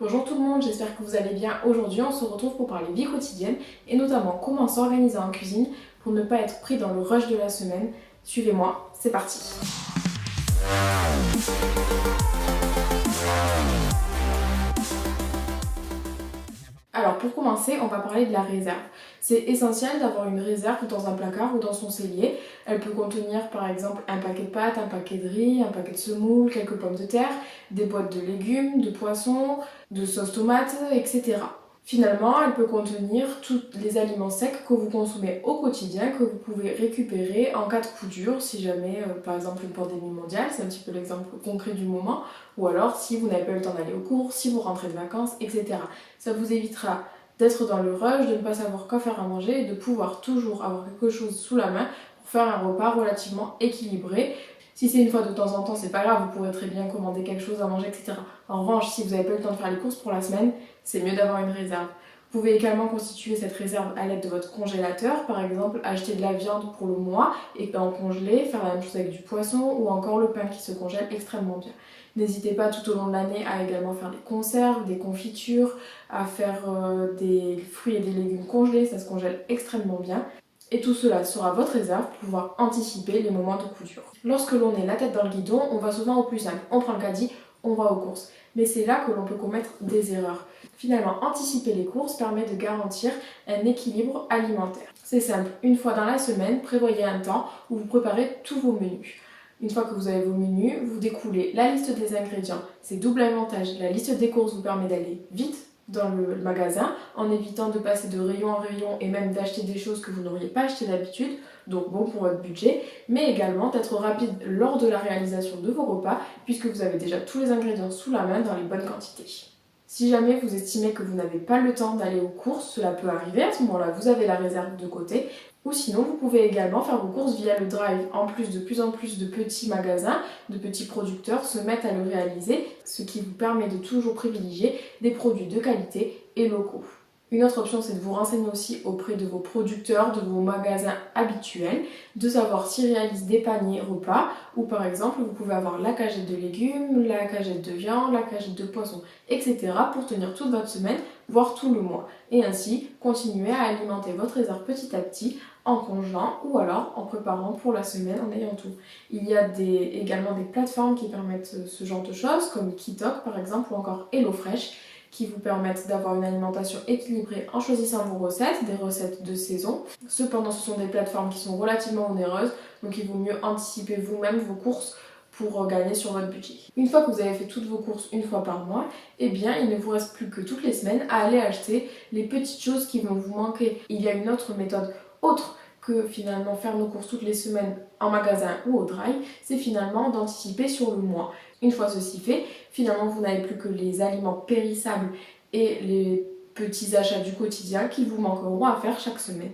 Bonjour tout le monde, j'espère que vous allez bien. Aujourd'hui, on se retrouve pour parler vie quotidienne et notamment comment s'organiser en cuisine pour ne pas être pris dans le rush de la semaine. Suivez-moi, c'est parti. Alors pour commencer, on va parler de la réserve. C'est essentiel d'avoir une réserve dans un placard ou dans son cellier. Elle peut contenir par exemple un paquet de pâtes, un paquet de riz, un paquet de semoule, quelques pommes de terre, des boîtes de légumes, de poissons, de sauce tomate, etc. Finalement, elle peut contenir tous les aliments secs que vous consommez au quotidien, que vous pouvez récupérer en cas de coup dur, si jamais, par exemple, une pandémie mondiale, c'est un petit peu l'exemple concret du moment, ou alors si vous n'avez pas eu le temps d'aller aux cours, si vous rentrez de vacances, etc. Ça vous évitera d'être dans le rush, de ne pas savoir quoi faire à manger et de pouvoir toujours avoir quelque chose sous la main pour faire un repas relativement équilibré. Si c'est une fois de temps en temps, c'est pas grave, vous pourrez très bien commander quelque chose à manger, etc. En revanche, si vous n'avez pas eu le temps de faire les courses pour la semaine, c'est mieux d'avoir une réserve. Vous pouvez également constituer cette réserve à l'aide de votre congélateur, par exemple acheter de la viande pour le mois et en congeler, faire la même chose avec du poisson ou encore le pain qui se congèle extrêmement bien. N'hésitez pas tout au long de l'année à également faire des conserves, des confitures, à faire des fruits et des légumes congelés, ça se congèle extrêmement bien. Et tout cela sera votre réserve pour pouvoir anticiper les moments de coup dur. Lorsque l'on est la tête dans le guidon, on va souvent au plus simple. On prend le caddie, on va aux courses. Mais c'est là que l'on peut commettre des erreurs. Finalement, anticiper les courses permet de garantir un équilibre alimentaire. C'est simple, une fois dans la semaine, prévoyez un temps où vous préparez tous vos menus. Une fois que vous avez vos menus, vous découlez la liste des ingrédients. C'est double avantage. La liste des courses vous permet d'aller vite dans le magasin en évitant de passer de rayon en rayon et même d'acheter des choses que vous n'auriez pas achetées d'habitude, donc bon pour votre budget, mais également d'être rapide lors de la réalisation de vos repas puisque vous avez déjà tous les ingrédients sous la main dans les bonnes quantités. Si jamais vous estimez que vous n'avez pas le temps d'aller aux courses, cela peut arriver, à ce moment-là vous avez la réserve de côté, ou sinon vous pouvez également faire vos courses via le drive. En plus en plus de petits magasins, de petits producteurs se mettent à le réaliser, ce qui vous permet de toujours privilégier des produits de qualité et locaux. Une autre option, c'est de vous renseigner aussi auprès de vos producteurs, de vos magasins habituels, de savoir s'ils réalisent des paniers repas, ou par exemple, vous pouvez avoir la cagette de légumes, la cagette de viande, la cagette de poisson, etc. pour tenir toute votre semaine, voire tout le mois. Et ainsi, continuer à alimenter votre réserve petit à petit en congelant ou alors en préparant pour la semaine en ayant tout. Il y a également des plateformes qui permettent ce genre de choses, comme Kitok par exemple, ou encore HelloFresh, qui vous permettent d'avoir une alimentation équilibrée en choisissant vos recettes, des recettes de saison. Cependant, ce sont des plateformes qui sont relativement onéreuses, donc il vaut mieux anticiper vous-même vos courses pour gagner sur votre budget. Une fois que vous avez fait toutes vos courses une fois par mois, eh bien il ne vous reste plus que toutes les semaines à aller acheter les petites choses qui vont vous manquer. Il y a une autre méthode autre que finalement faire nos courses toutes les semaines en magasin ou au drive, c'est finalement d'anticiper sur le mois. Une fois ceci fait, finalement vous n'avez plus que les aliments périssables et les petits achats du quotidien qui vous manqueront à faire chaque semaine.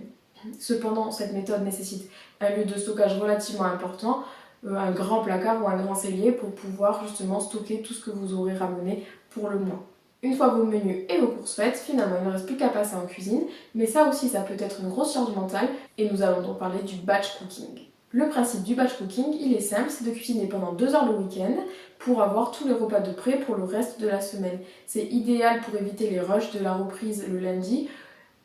Cependant, cette méthode nécessite un lieu de stockage relativement important, un grand placard ou un grand cellier pour pouvoir justement stocker tout ce que vous aurez ramené pour le mois. Une fois vos menus et vos courses faites, finalement il ne reste plus qu'à passer en cuisine, mais ça aussi ça peut être une grosse charge mentale et nous allons donc parler du batch cooking. Le principe du batch cooking, il est simple, c'est de cuisiner pendant 2 heures le week-end pour avoir tous les repas de prêt pour le reste de la semaine. C'est idéal pour éviter les rushs de la reprise le lundi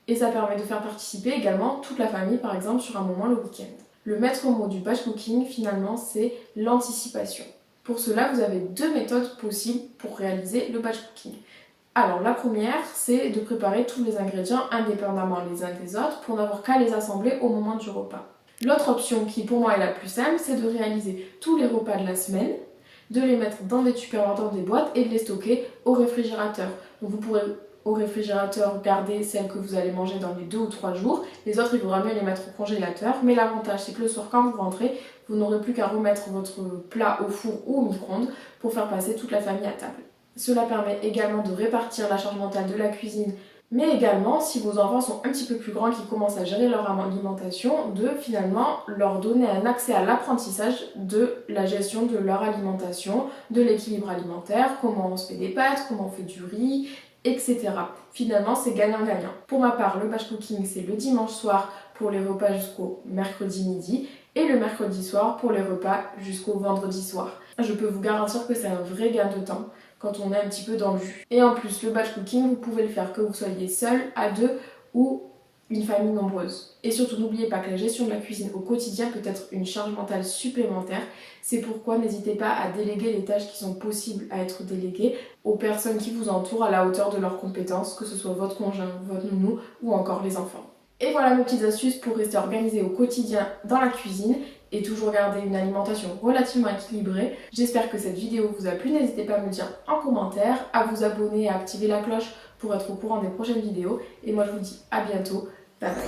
et ça permet de faire participer également toute la famille par exemple sur un moment le week-end. Le maître mot du batch cooking finalement c'est l'anticipation. Pour cela, vous avez 2 méthodes possibles pour réaliser le batch cooking. Alors la première, c'est de préparer tous les ingrédients indépendamment les uns des autres pour n'avoir qu'à les assembler au moment du repas. L'autre option qui pour moi est la plus simple, c'est de réaliser tous les repas de la semaine, de les mettre dans des tupperwares, dans des boîtes et de les stocker au réfrigérateur. Donc vous pourrez au réfrigérateur garder celles que vous allez manger dans les 2 ou 3 jours. Les autres, il vaudra mieux les mettre au congélateur. Mais l'avantage, c'est que le soir, quand vous rentrez, vous n'aurez plus qu'à remettre votre plat au four ou au micro-ondes pour faire passer toute la famille à table. Cela permet également de répartir la charge mentale de la cuisine, mais également, si vos enfants sont un petit peu plus grands, qui commencent à gérer leur alimentation, de finalement leur donner un accès à l'apprentissage de la gestion de leur alimentation, de l'équilibre alimentaire, comment on se fait des pâtes, comment on fait du riz, etc. Finalement, c'est gagnant-gagnant. Pour ma part, le batch cooking, c'est le dimanche soir pour les repas jusqu'au mercredi midi et le mercredi soir pour les repas jusqu'au vendredi soir. Je peux vous garantir que c'est un vrai gain de temps quand on est un petit peu dans le jus. Et en plus, le batch cooking, vous pouvez le faire que vous soyez seul, à deux ou une famille nombreuse. Et surtout, n'oubliez pas que la gestion de la cuisine au quotidien peut être une charge mentale supplémentaire. C'est pourquoi n'hésitez pas à déléguer les tâches qui sont possibles à être déléguées aux personnes qui vous entourent à la hauteur de leurs compétences, que ce soit votre conjoint, votre nounou ou encore les enfants. Et voilà mes petites astuces pour rester organisé au quotidien dans la cuisine et toujours garder une alimentation relativement équilibrée. J'espère que cette vidéo vous a plu. N'hésitez pas à me le dire en commentaire, à vous abonner et à activer la cloche pour être au courant des prochaines vidéos. Et moi je vous dis à bientôt. Bye bye.